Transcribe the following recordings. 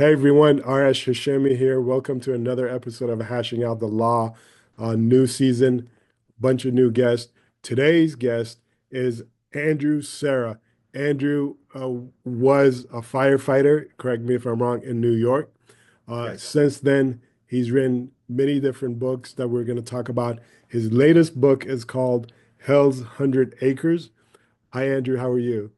Hey everyone, Arash Hashemi here. Welcome to another episode of Hashing Out the Law. New season, bunch of new guests. Today's guest is Andrew Serra. Andrew was a firefighter, correct me if I'm wrong, in New York. Yes, Since then, he's written many different books that we're going to talk about. His latest book is called Hell's 100 Acres. Hi, Andrew. How are you?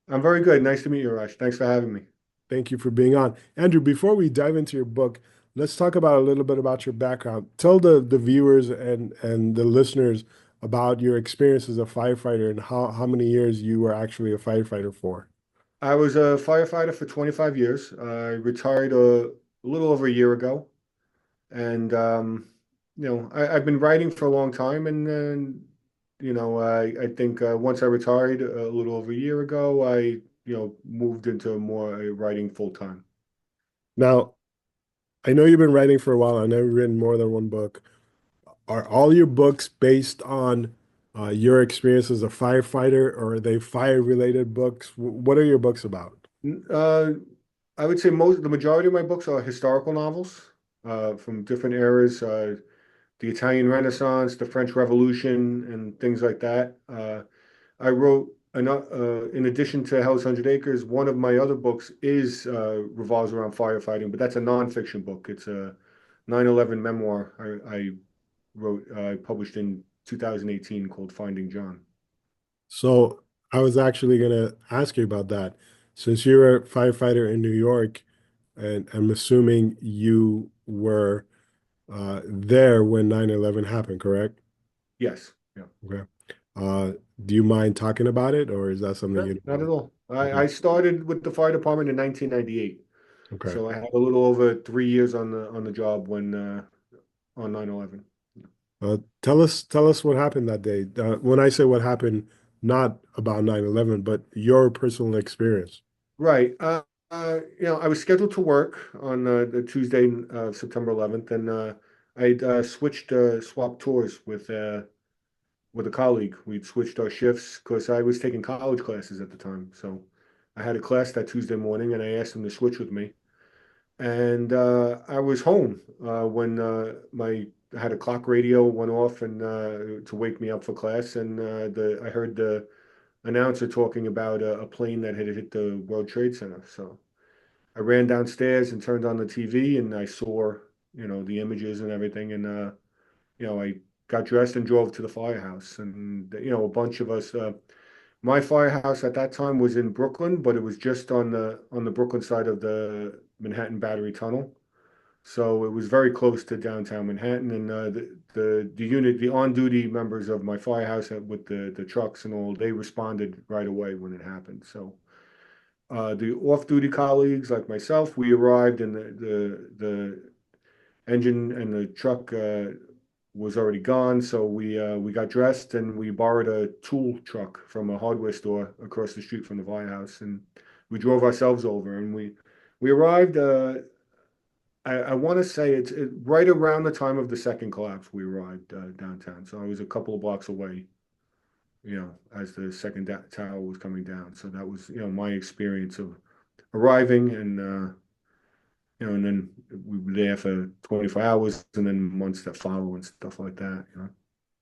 I'm very good. Nice to meet you, Arash. Thanks for having me. Thank you for being on. Andrew, before we dive into your book, let's talk about a little bit about your background. Tell the viewers and the listeners about your experience as a firefighter and how many years you were actually a firefighter for. I was a firefighter for 25 years. I retired a little over a year ago, and I've been writing for a long time, and then I think once I retired a little over a year ago, I moved into more writing full time. Now, I know you've been writing for a while. I know you've written more than one book. Are all your books based on your experience as a firefighter, or are they fire-related books? What are your books about? Uh, I would say the majority of my books are historical novels from different eras. The Italian Renaissance, the French Revolution, and things like that. I wrote, in addition to Hell's 100 Acres, one of my other books is revolves around firefighting, but that's a nonfiction book. It's a 9/11 memoir I published in 2018 called Finding John. So I was actually going to ask you about that. Since you're a firefighter in New York, and I'm assuming you were there when 9/11 happened, correct? Yes. Yeah. Okay. Uh, do you mind talking about it, or is that something No, you don't not at want? all. I Okay. started with the fire department in 1998. Okay. So I had a little over 3 years on the job when on 9/11. Tell us what happened that day. When I say what happened, not about 9/11, but your personal experience. Right. I was scheduled to work on the Tuesday, September 11th, and I'd swapped tours with a colleague. We'd switched our shifts because I was taking college classes at the time. So I had a class that Tuesday morning, and I asked him to switch with me. And I was home when my I had a clock radio went off and to wake me up for class, and the I heard the announcer talking about a plane that had hit the World Trade Center. So I ran downstairs and turned on the TV, and I saw, the images and everything. And, I got dressed and drove to the firehouse. And, a bunch of us, my firehouse at that time was in Brooklyn, but it was just on the Brooklyn side of the Manhattan Battery Tunnel. So it was very close to downtown Manhattan, and the on-duty members of my firehouse with the trucks and all, they responded right away when it happened. So the off-duty colleagues like myself, we arrived, and the engine and the truck was already gone. So we got dressed and we borrowed a tool truck from a hardware store across the street from the firehouse, and we drove ourselves over, and we arrived. I want to say right around the time of the second collapse. We arrived downtown, so I was a couple of blocks away. As the second tower was coming down. So that was my experience of arriving, and then we were there for 24 hours, and then months that follow and stuff like that.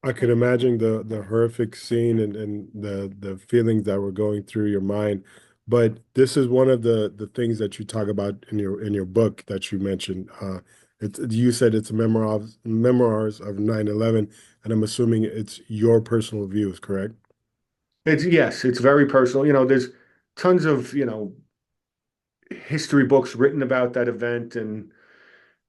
I could imagine the horrific scene and the feelings that were going through your mind. But this is one of the things that you talk about in your book that you mentioned. You said it's memoirs of 9/11, and I'm assuming it's your personal views, correct? Yes, it's very personal. There's tons of history books written about that event, and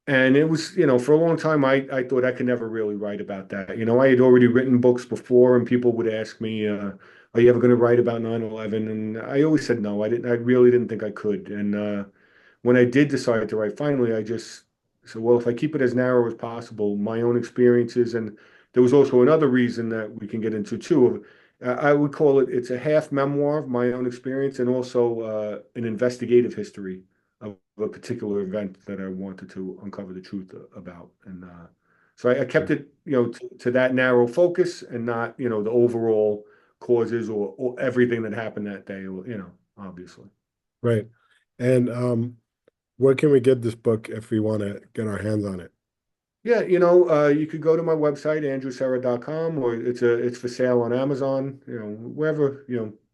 it was, for a long time, I thought I could never really write about that. I had already written books before, and people would ask me, "Are you ever going to write about 9/11?" And I always said no. I didn't. I really didn't think I could. And when I did decide to write, finally, I just said, "Well, if I keep it as narrow as possible, my own experiences." And there was also another reason that we can get into too. I would call it's a half memoir of my own experience, and also an investigative history of a particular event that I wanted to uncover the truth about. And so I kept it, to that narrow focus, and not, the overall causes, or everything that happened that day, obviously. Right. And Where can we get this book if we want to get our hands on it? Yeah, you could go to my website, andrewserra.com, or it's for sale on Amazon, wherever,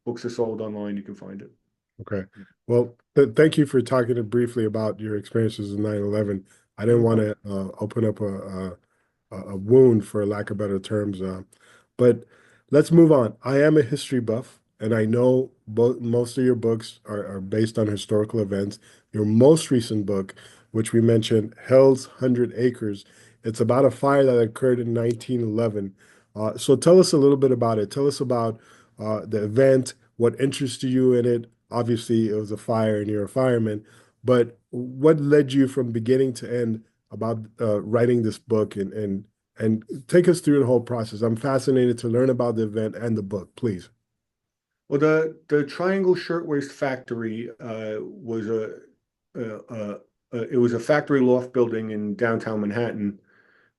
books are sold online, you can find it. Okay. Well, thank you for talking briefly about your experiences in 9/11. I didn't No want problem. to open up a wound, for lack of better terms. But let's move on. I am a history buff, and I know most of your books are based on historical events. Your most recent book, which we mentioned, Hell's 100 Acres, it's about a fire that occurred in 1911. So tell us a little bit about it. Tell us about the event, what interested you in it. Obviously, it was a fire and you're a fireman, but what led you from beginning to end about writing this book and take us through the whole process. I'm fascinated to learn about the event and the book, please. Well, the Triangle Shirtwaist Factory was it was a factory loft building in downtown Manhattan.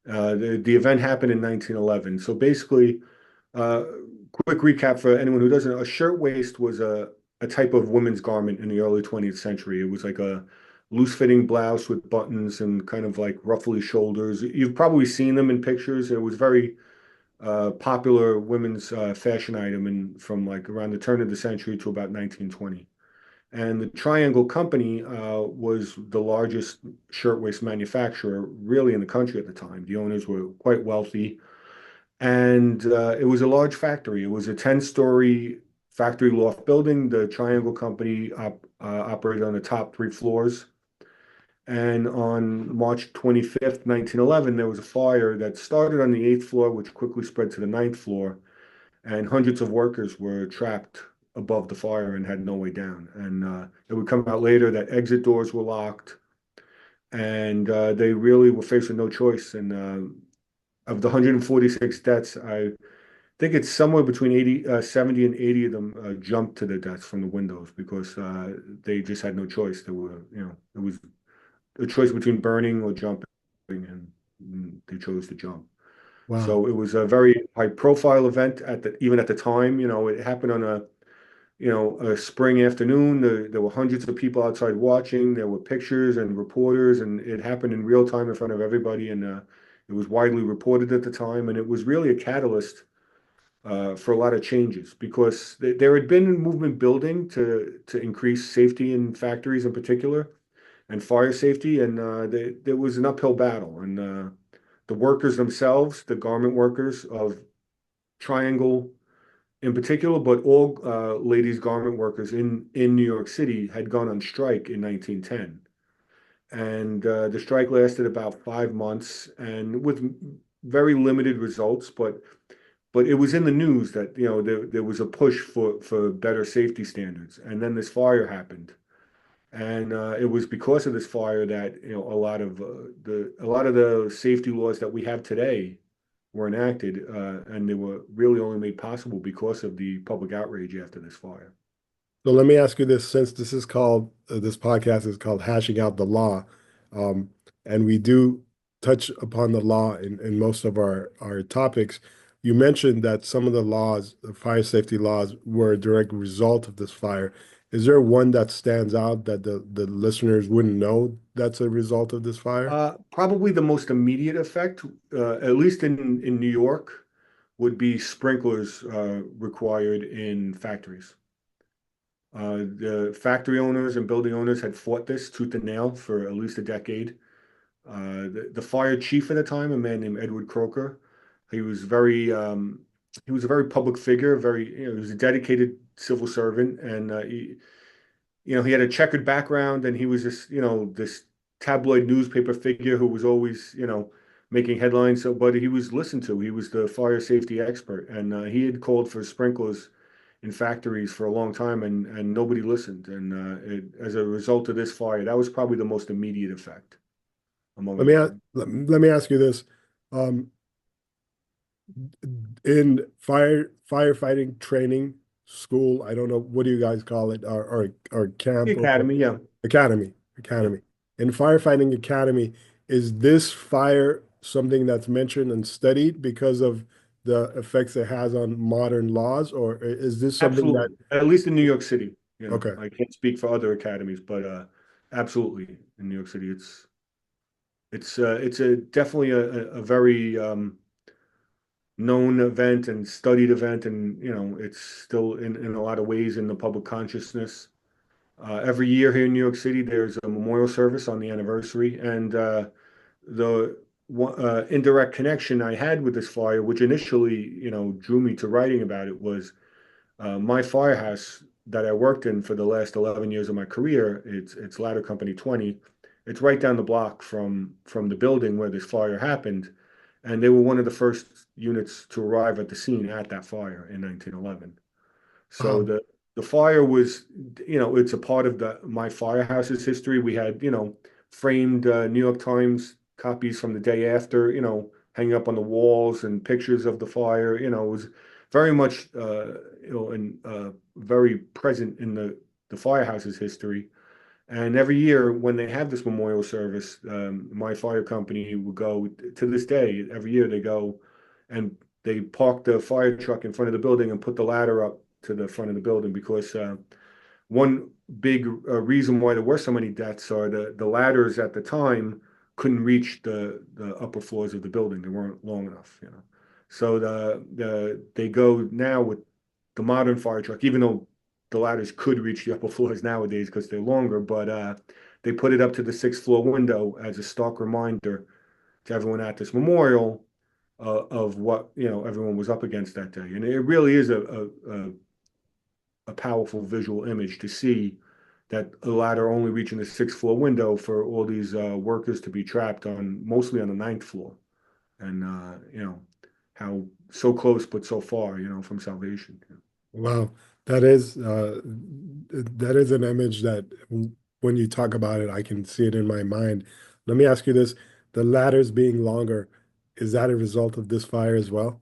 The event happened in 1911. So basically, uh, quick recap for anyone who doesn't know, a shirtwaist was a type of women's garment in the early 20th century. It was like a loose-fitting blouse with buttons and kind of like ruffly shoulders. You've probably seen them in pictures. It was very popular women's fashion item from like around the turn of the century to about 1920. And the Triangle Company was the largest shirtwaist manufacturer really in the country at the time. The owners were quite wealthy, and it was a large factory. It was a 10-story factory loft building. The Triangle Company operated on the top three floors. And on March 25th, 1911, there was a fire that started on the eighth floor, which quickly spread to the ninth floor, and hundreds of workers were trapped above the fire and had no way down. And it would come out later that exit doors were locked, and they really were faced with no choice. And of the 146 deaths, I think it's somewhere between 70 and 80 of them jumped to their deaths from the windows because they just had no choice. It was a choice between burning or jumping, and they chose to jump. Wow. So it was a very high profile event even at the time. It happened on a spring afternoon. There were hundreds of people outside watching. There were pictures and reporters, and it happened in real time in front of everybody. And it was widely reported at the time, and it was really a catalyst for a lot of changes because there had been movement building to increase safety in factories in particular and fire safety, and there was an uphill battle. And the workers themselves, the garment workers of Triangle in particular, but all ladies garment workers in New York City had gone on strike in 1910. And the strike lasted about 5 months and with very limited results, but it was in the news that there was a push for better safety standards. And then this fire happened. And it was because of this fire that a lot of the safety laws that we have today were enacted, and they were really only made possible because of the public outrage after this fire. So let me ask you this, since this podcast is called Hashing Out the Law, um, and we do touch upon the law in most of our topics. You mentioned that some of the laws, the fire safety laws, were a direct result of this fire. Is there one that stands out that the listeners wouldn't know that's a result of this fire? Probably the most immediate effect, at least in New York, would be sprinklers required in factories. The factory owners and building owners had fought this tooth and nail for at least a decade. The fire chief at the time, a man named Edward Croker, he was he was a very public figure, he was a dedicated civil servant, and he had a checkered background, and he was this tabloid newspaper figure who was always, making headlines. So, but he was listened to. He was the fire safety expert, and he had called for sprinklers in factories for a long time, and nobody listened. And as a result of this fire, that was probably the most immediate effect among everything. Let me ask you this. Um, in firefighting training school, I don't know, what do you guys call it, or The camp or academy, yeah, yeah. academy. In firefighting academy, is this fire something that's mentioned and studied because of the effects it has on modern laws, or is this something that Absolutely. At least in New York City, okay, I can't speak for other academies, but Absolutely. In New York City, it's a definitely a very known event and studied event, and it's still in a lot of ways in the public consciousness. Every year here in New York City, there's a memorial service on the anniversary, and the indirect connection I had with this fire, which initially, drew me to writing about it, was my firehouse that I worked in for the last 11 years of my career. It's Ladder Company 20. It's right down the block from the building where this fire happened, and they were one of the first units to arrive at the scene at that fire in 1911. So Wow. the fire was, it's a part of the my firehouse's history. We had, framed New York Times copies from the day after, hanging up on the walls and pictures of the fire. It was very much, and very present in the firehouse's history. And every year when they have this memorial service, my fire company would go to this day. Every year they go and they park the fire truck in front of the building and put the ladder up to the front of the building because one big reason why there were so many deaths are the ladders at the time couldn't reach the upper floors of the building. They weren't long enough, So they go now with the modern fire truck, even though the ladders could reach the upper floors nowadays because they're longer, but they put it up to the sixth floor window as a stark reminder to everyone at this memorial of what everyone was up against that day. And it really is a powerful visual image to see that a ladder only reaching the sixth floor window for all these workers to be trapped on mostly on the ninth floor, and how so close but so far, from salvation. Wow, that is an image that when you talk about it, I can see it in my mind. Let me ask you this: the ladders being longer, is that a result of this fire as well?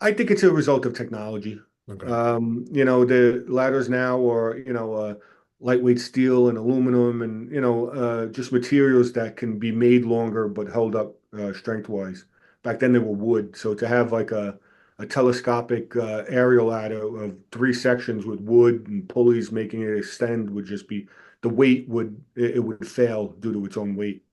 I think it's a result of technology. Okay, The ladders now are, lightweight steel and aluminum and, just materials that can be made longer but held up strength-wise. Back then they were wood. So to have like a telescopic aerial ladder of three sections with wood and pulleys making it extend would just be, the weight it would fail due to its own weight.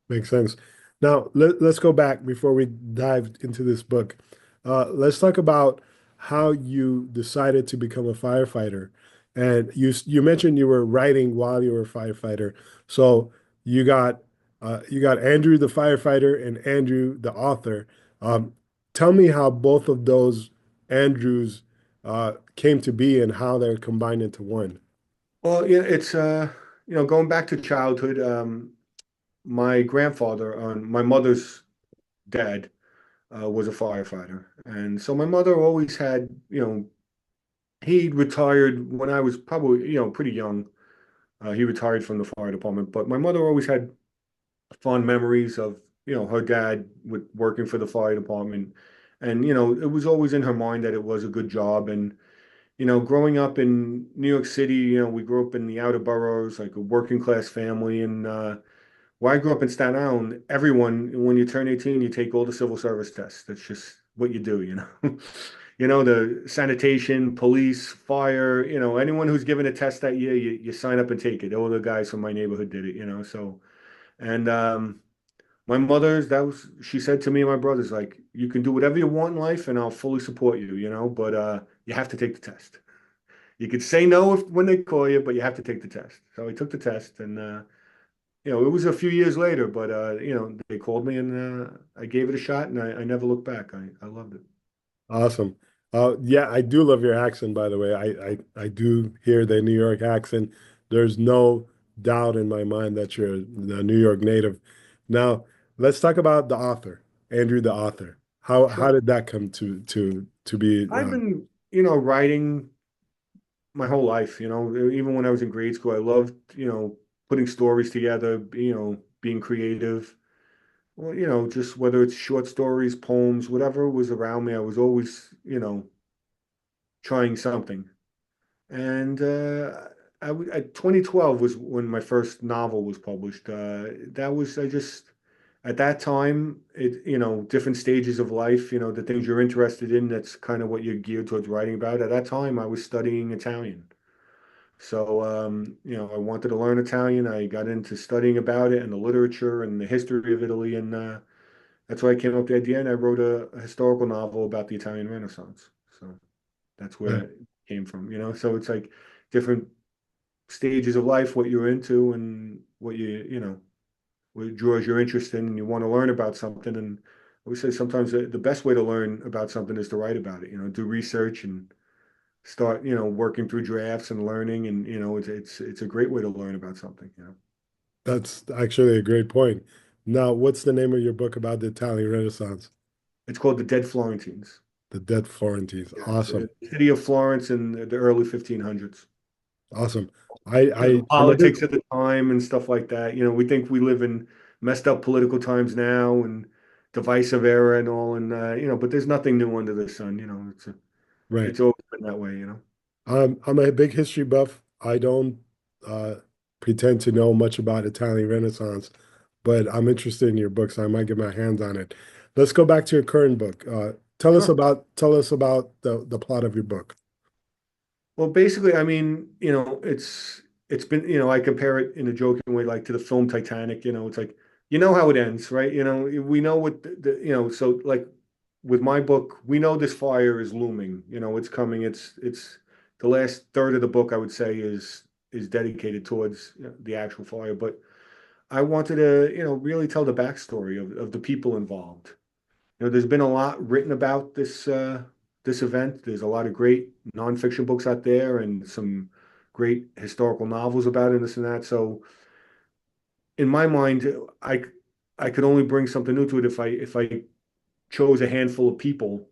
makes sense. Now let's go back before we dive into this book. Let's talk about how you decided to become a firefighter. And you mentioned you were writing while you were a firefighter. So you got you got Andrew the firefighter and Andrew the author. Um, Tell me how both of those Andrews came to be and how they're combined into one. Well, yeah, it's going back to childhood. My grandfather on my mother's dad was a firefighter, and so my mother always had, he retired when I was probably, pretty young. He retired from the fire department, but my mother always had fond memories of, her dad with working for the fire department, and it was always in her mind that it was a good job. And growing up in New York City, we grew up in the outer boroughs, like a working class family, and where I grew up in Staten Island, everyone, when you turn 18, you take all the civil service tests. That's just what you do. The sanitation, police, fire, anyone who's given a test that year, you sign up and take it. All the guys from my neighborhood did it. So, and my mother's, she said to me and my brothers, like, you can do whatever you want in life and I'll fully support you, but you have to take the test. You could say no when they call you, but you have to take the test. So I took the test, and it was a few years later, but they called me, and I gave it a shot, and I never looked back. I loved it. Awesome. Yeah, I do love your accent, by the way. I do hear the New York accent. There's no doubt in my mind that you're the New York native. Now, let's talk about the author, Andrew the author. How Sure. did that come to be? I've been, writing my whole life, even when I was in grade school, I loved, putting stories together, being creative. Well, just whether it's short stories, poems, whatever was around me, I was always, trying something. And 2012 was when my first novel was published. That was I just at that time, different stages of life, the things you're interested in. That's kind of what you're geared towards writing about. At that time, I was studying Italian, So, I wanted to learn Italian. I got into studying about it and the literature and the history of Italy, and that's why I came up with the idea. And I wrote a historical novel about the Italian Renaissance. So that's where Yeah, it came from, So it's like different stages of life, what you're into, and what draws your interest in, and you want to learn about something. And I would say sometimes the best way to learn about something is to write about it. Do research and start, working through drafts and learning, and it's a great way to learn about something. that's actually a great point. Now, what's the name of your book about the Italian Renaissance? It's called The Dead Florentines. The Dead Florentines. Yeah, it's Awesome. the city of Florence in the early 1500s. Awesome. The I'm a big politics at the time and stuff like that. We think we live in messed up political times now and divisive era and all, and but there's nothing new under the sun. right. It's always been that way. I'm a big history buff. I don't uh, pretend to know much about Italian Renaissance, but I'm interested in your book, so I might get my hands on it. Let's go back to your current book. Sure. Tell us about the plot of your book. Well, basically, I mean, it's been, I compare it in a joking way, like to the film Titanic. It's like how it ends, right? We know what so like with my book, we know this fire is looming. It's coming. It's the last third of the book, I would say, is dedicated towards the actual fire. But I wanted to, really tell the backstory of the people involved. There's been a lot written about this event. There's a lot of great nonfiction books out there and some great historical novels about it and this and that. So in my mind, I could only bring something new to it if I chose a handful of people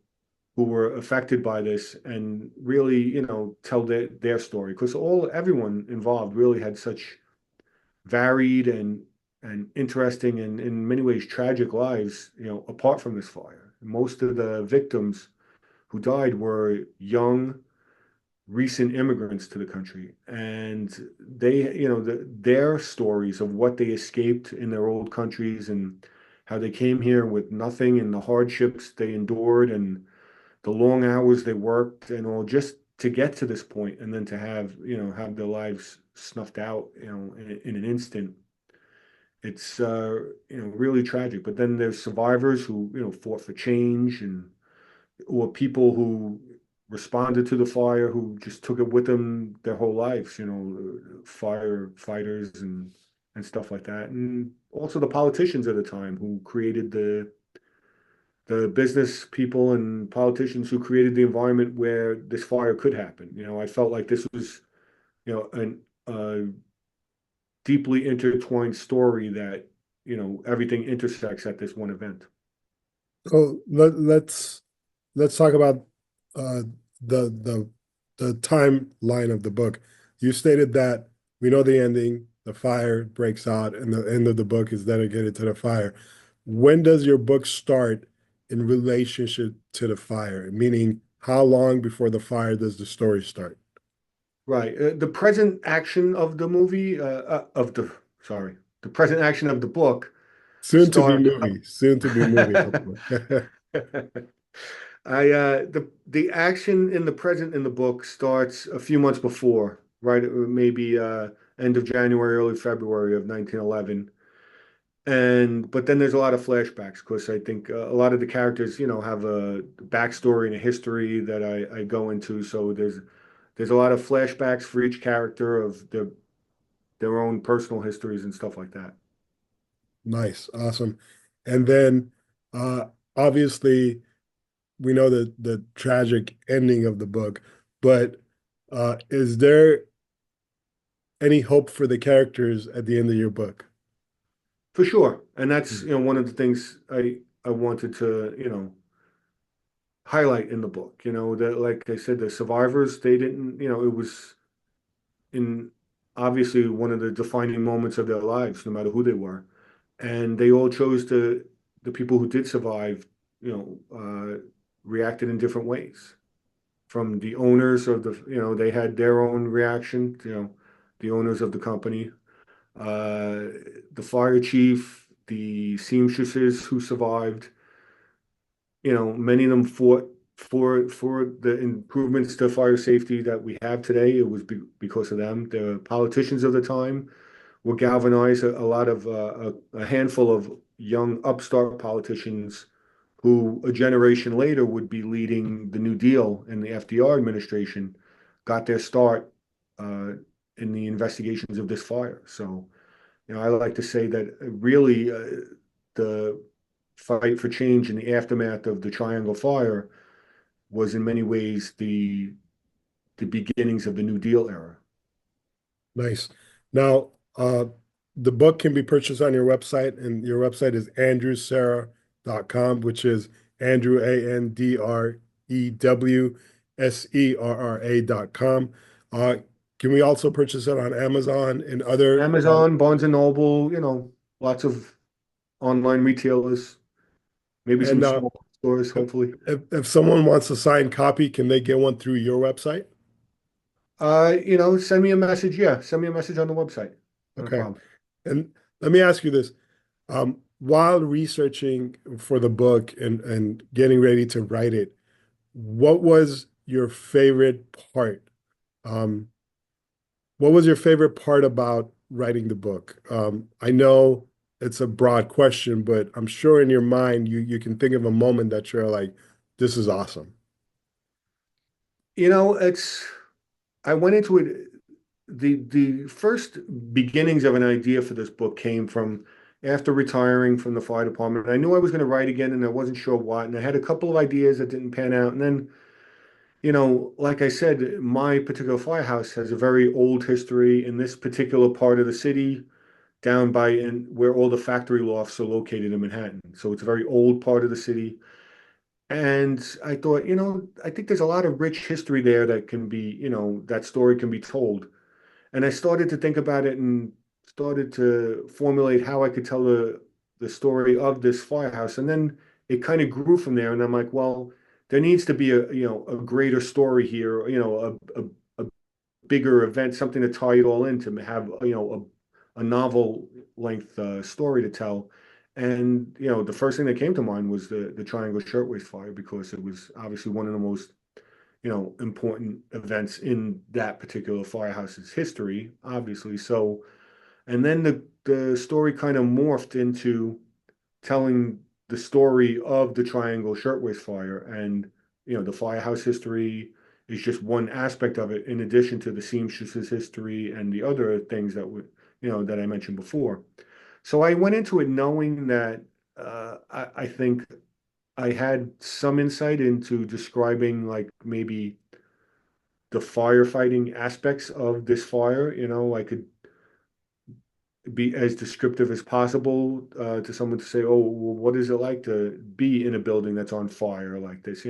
who were affected by this and really, tell their story. Because everyone involved really had such varied and interesting and in many ways tragic lives, apart from this fire. Most of the victims who died were young, recent immigrants to the country, and they, their stories of what they escaped in their old countries and how they came here with nothing and the hardships they endured and the long hours they worked and all just to get to this point and then to have their lives snuffed out, in an instant. It's really tragic. But then there's survivors who fought for change and or people who responded to the fire who just took it with them their whole lives. Firefighters and stuff like that, and also the politicians at the time who created the business people and politicians who created the environment where this fire could happen. I felt like this was an deeply intertwined story that everything intersects at this one event. So let's talk about uh, the the the timeline of the book. You stated that we know the ending, the fire breaks out, and the end of the book is dedicated to the fire. When does your book start in relationship to the fire? Meaning, how long before the fire does the story start? Right. The present action of the movie, sorry, the present action of the book Soon to be starts. movie, soon to be movie, hopefully. The action in the present in the book starts a few months before, right? Maybe end of January, early February of 1911. But then there's a lot of flashbacks because I think a lot of the characters, have a backstory and a history that I go into. So there's a lot of flashbacks for each character of their own personal histories and stuff like that. Nice, awesome. And then uh obviously we know the tragic ending of the book, but is there any hope for the characters at the end of your book? For sure. And that's, Mm. one of the things I wanted to, highlight in the book. That like I said, the survivors, they didn't, it was in obviously one of the defining moments of their lives, no matter who they were. And they all chose to, the people who did survive, reacted in different ways. From the owners of they had their own reaction, the owners of the company, uh, the fire chief, the seamstresses who survived, many of them fought for the improvements to fire safety that we have today, it was because of them. The politicians of the time were galvanized. A lot of a handful of young upstart politicians who a generation later would be leading the New Deal in the FDR administration, got their start uh, in the investigations of this fire. So, I like to say that really the fight for change in the aftermath of the Triangle Fire was in many ways the beginnings of the New Deal era. Nice. Now, the book can be purchased on your website, and your website is andrewserra.com, which is Andrew, AndrewSerra.com. Uh, can we also purchase it on Amazon and other? Amazon, Barnes and Noble, lots of online retailers, maybe some And small stores, hopefully. if someone wants a signed copy, can they get one through your website? Send me a message. Yeah, send me a message on the website. No Okay. problem. And let me ask you this. While researching for the book and getting ready to write it, what was your favorite part? Um, what was your favorite part about writing the book? I know it's a broad question, but I'm sure in your mind you can think of a moment that you're like, this is awesome. It's I went into it. The first beginnings of an idea for this book came from after retiring from the fire department. I knew I was going to write again, and I wasn't sure what. And I had a couple of ideas that didn't pan out. And then, like I said, my particular firehouse has a very old history in this particular part of the city, down by in where all the factory lofts are located in Manhattan. So it's a very old part of the city. And I thought, I think there's a lot of rich history there that can be, that story can be told. And I started to think about it and started to formulate how I could tell the story of this firehouse. And then it kind of grew from there. And I'm like, well, there needs to be a greater story here, a bigger event, something to tie it all in to have, a novel length story to tell. And, the first thing that came to mind was the Triangle Shirtwaist Fire, because it was obviously one of the most important events in that particular firehouse's history, obviously. So, and then the story kind of morphed into telling the story of the Triangle Shirtwaist Fire, and the firehouse history is just one aspect of it, in addition to the seamstress's history and the other things that would that I mentioned before. So I went into it knowing that I think I had some insight into describing like maybe the firefighting aspects of this fire. I could be as descriptive as possible to someone to say, "Oh, well, what is it like to be in a building that's on fire like this?"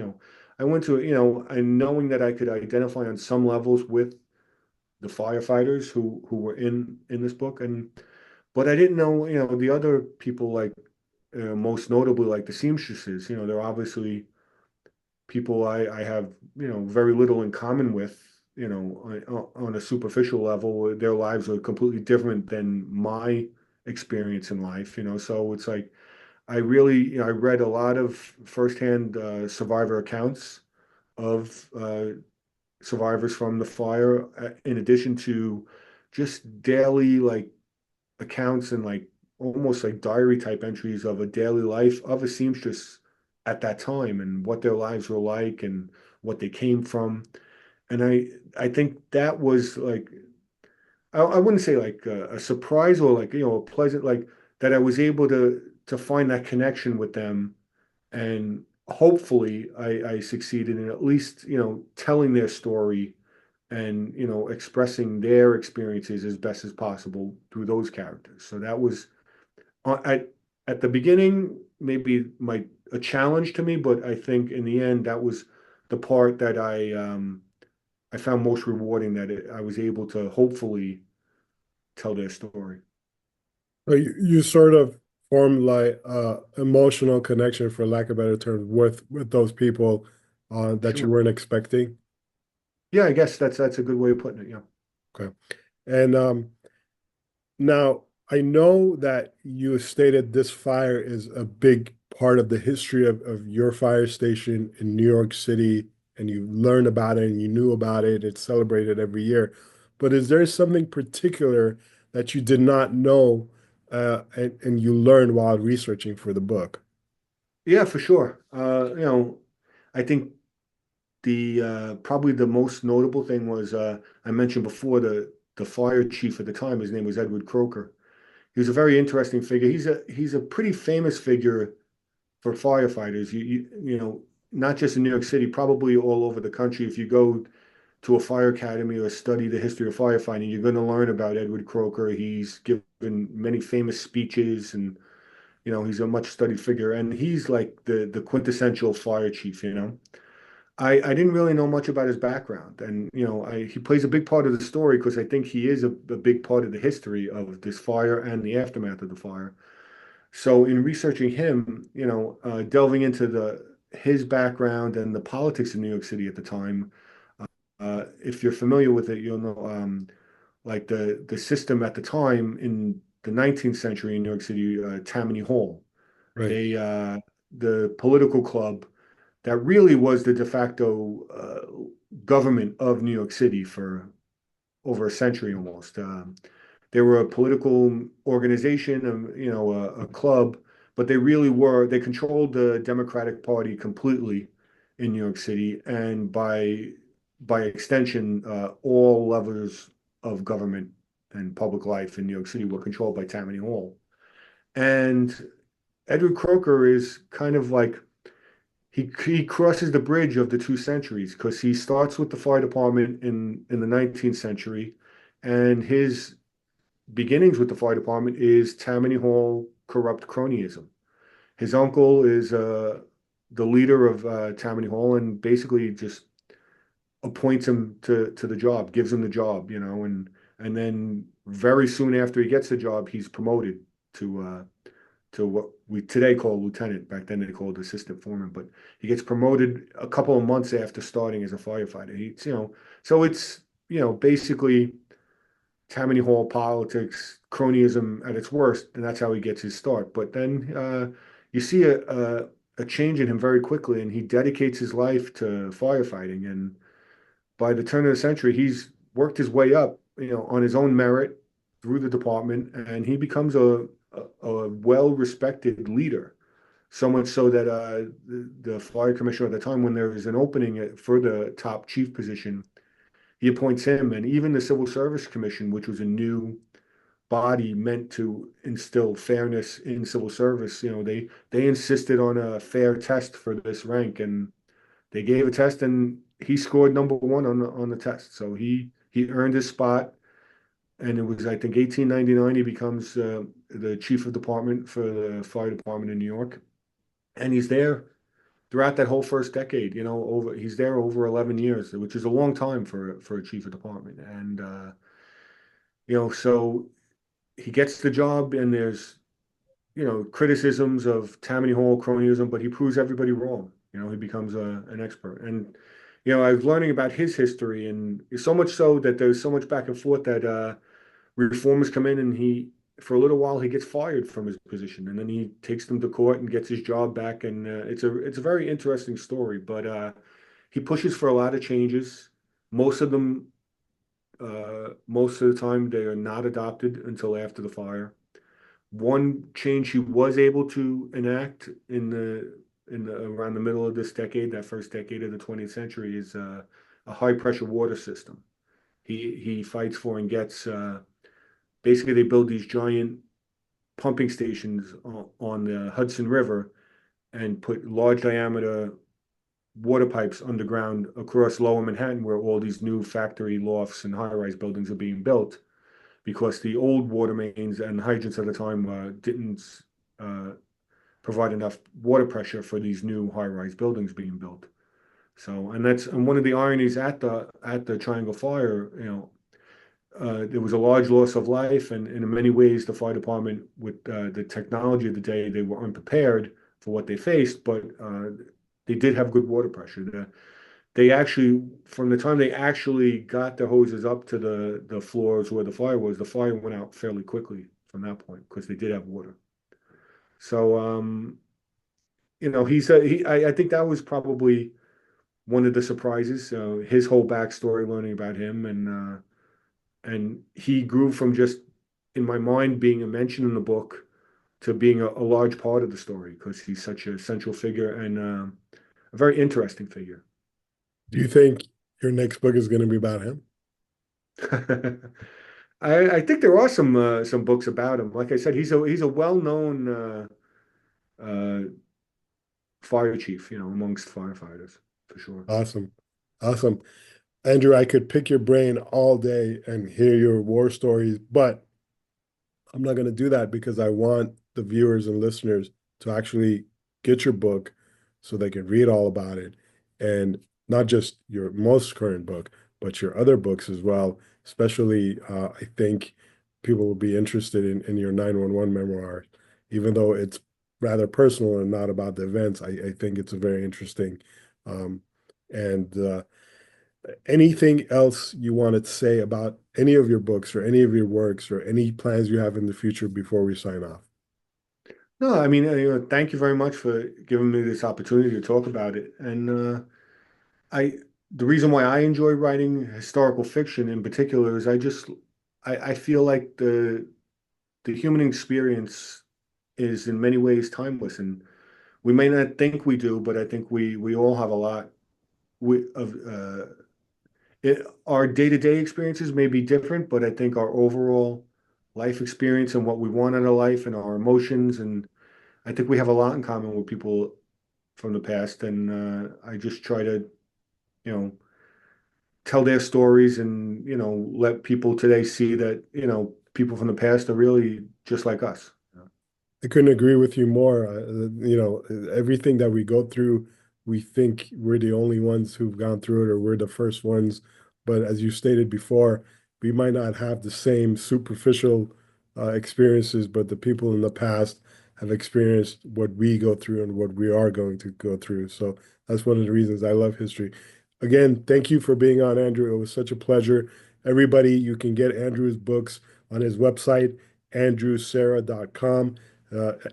I went to, and knowing that I could identify on some levels with the firefighters who were in this book, and but I didn't know, the other people like most notably like the seamstresses. They're obviously people I have, very little in common with, on a superficial level. Their lives are completely different than my experience in life, so it's like I really, I read a lot of firsthand survivor accounts of survivors from the fire, in addition to just daily like accounts and like almost like diary type entries of a daily life of a seamstress at that time and what their lives were like and what they came from. And I think that was like I wouldn't say like a surprise or like a pleasant, like that I was able to find that connection with them, and hopefully I succeeded in at least telling their story and expressing their experiences as best as possible through those characters. So that was at the beginning maybe a challenge to me, but I think in the end that was the part that I found most rewarding, that I was able to hopefully tell their story. So you sort of formed like emotional connection, for lack of a better term, with those people that you Sure. weren't expecting. Yeah, I guess that's a good way of putting it. Yeah. Okay. And now I know that you stated this fire is a big part of the history of your fire station in New York City and you learned about it and you knew about it, it's celebrated every year. But is there something particular that you did not know and you learned while researching for the book? Yeah, for sure. I think the probably the most notable thing was I mentioned before the fire chief at the time. His name was Edward Croker. He was a very interesting figure. He's a pretty famous figure for firefighters. Not just in New York City, probably all over the country. If you go to a fire academy or study the history of firefighting, you're going to learn about Edward Croker. He's given many famous speeches, and he's a much studied figure. And he's like the quintessential fire chief. I didn't really know much about his background, and he plays a big part of the story because I think he is a big part of the history of this fire and the aftermath of the fire. So in researching him, delving into the his background and the politics of New York City at the time, if you're familiar with it, you'll know like the system at the time in the 19th century in New York City, Tammany Hall, Right, they the political club that really was the de facto government of New York City for over a century almost. They were a political organization, a club, but they really were, they controlled the Democratic Party completely in New York City, and by extension, all levels of government and public life in New York City were controlled by Tammany Hall. And Edward Croker is kind of like he crosses the bridge of the two centuries because he starts with the fire department in the 19th century, and his beginnings with the fire department is Tammany Hall corrupt cronyism. His uncle is the leader of Tammany Hall and basically just appoints him to the job, gives him the job, and then very soon after he gets the job, he's promoted to what we today call lieutenant. Back then they called assistant foreman, but he gets promoted a couple of months after starting as a firefighter. So it's basically Tammany Hall politics, cronyism at its worst, and that's how he gets his start. But then you see a change in him very quickly, and he dedicates his life to firefighting. And by the turn of the century, he's worked his way up, on his own merit through the department, and he becomes a well-respected leader. So much so that the fire commissioner at the time, when there is an opening for the top chief position, he appoints him, and even the Civil Service Commission, which was a new body meant to instill fairness in civil service. They insisted on a fair test for this rank, and they gave a test, and he scored number one on the test. So he earned his spot, and it was I think 1899 he becomes the chief of department for the fire department in New York, and he's there throughout that whole first decade. He's there over 11 years, which is a long time for a chief of department. And so he gets the job, and there's criticisms of Tammany Hall cronyism, but he proves everybody wrong. He becomes an expert. And I was learning about his history, and so much so that there's so much back and forth that reformers come in, and for a little while he gets fired from his position, and then he takes them to court and gets his job back. And it's a very interesting story. But he pushes for a lot of changes. Most of them, most of the time, they are not adopted until after the fire. One change he was able to enact in the around the middle of this decade, that first decade of the 20th century, is a high pressure water system. He fights for and gets. Basically, they build these giant pumping stations on the Hudson River and put large diameter water pipes underground across Lower Manhattan, where all these new factory lofts and high-rise buildings are being built, because the old water mains and hydrants at the time didn't uh, provide enough water pressure for these new high-rise buildings being built. So, and one of the ironies at the Triangle Fire, there was a large loss of life, and in many ways, the fire department, with the technology of the day, they were unprepared for what they faced, but they did have good water pressure. They actually, from the time they actually got the hoses up to the floors where the fire was, the fire went out fairly quickly from that point because they did have water. So I think that was probably one of the surprises. His whole backstory, learning about him, and he grew from just in my mind being a mention in the book to being a large part of the story because he's such a central figure and a very interesting figure. Do you think your next book is going to be about him? I think there are some books about him. Like I said, he's a well-known uh, fire chief, amongst firefighters for sure. Awesome. Awesome. Andrew, I could pick your brain all day and hear your war stories, but I'm not going to do that because I want the viewers and listeners to actually get your book so they can read all about it. And not just your most current book, but your other books as well. Especially, I think people will be interested in your 911 memoir, even though it's rather personal and not about the events. I think it's a very interesting. Um, and anything else you want to say about any of your books or any of your works or any plans you have in the future before we sign off? No, I mean, thank you very much for giving me this opportunity to talk about it. And I, the reason why I enjoy writing historical fiction in particular is I feel like the human experience is in many ways timeless, and we may not think we do, but I think we all have a lot of our day-to-day experiences may be different, but I think our overall life experience and what we want out of life and our emotions, and I think we have a lot in common with people from the past. And I just try to, you know, tell their stories and, let people today see that, people from the past are really just like us. I couldn't agree with you more. Everything that we go through, we think we're the only ones who've gone through it or we're the first ones. But as you stated before, we might not have the same superficial experiences, but the people in the past have experienced what we go through and what we are going to go through. So that's one of the reasons I love history. Again, thank you for being on, Andrew. It was such a pleasure. Everybody, you can get Andrew's books on his website, andrewserra.com.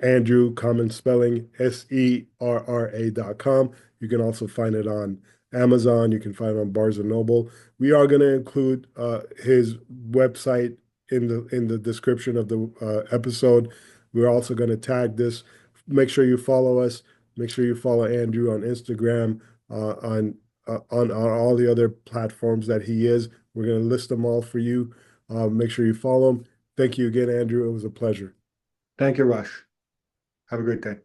Andrew, common spelling, Serra.com. You can also find it on Amazon. You can find it on Barnes and Noble. We are going to include his website in the description of the episode. We're also going to tag this. Make sure you follow us. Make sure you follow Andrew on Instagram, on all the other platforms that he is. We're going to list them all for you. Make sure you follow him. Thank you again, Andrew. It was a pleasure. Thank you, Rush. Have a great day.